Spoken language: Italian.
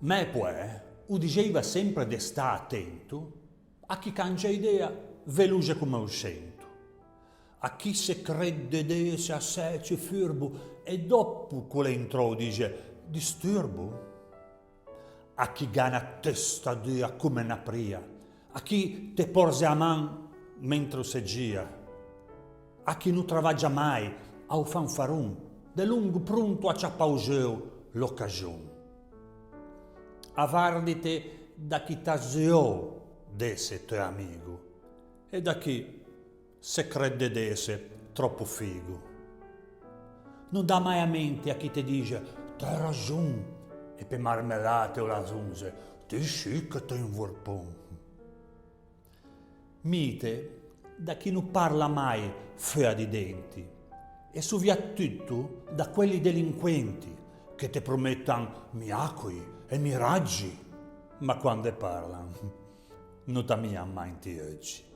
Me poi, o diceva sempre di sta attento a chi cangia idea veloce come lo sento, a chi se crede di essere assai furbo e dopo quello entrò dice disturbo, a chi gana testa dia come una pria, a chi te porge a man mentre seggia, a chi non travaggia mai a fanfarun, de lungo pronto a ciappauseu l'occasione. Avardite da chi t'azzeò d'esse tuo amico e da chi se crede d'esse troppo figo. Non dà mai a mente a chi ti dice t'hai ragione e per marmellate o lasunze ti sì che te involpon. Mite da chi non parla mai fea di denti e soprattutto da quelli delinquenti che ti promettono miracoli e miraggi, ma quando parlano non ti mai oggi.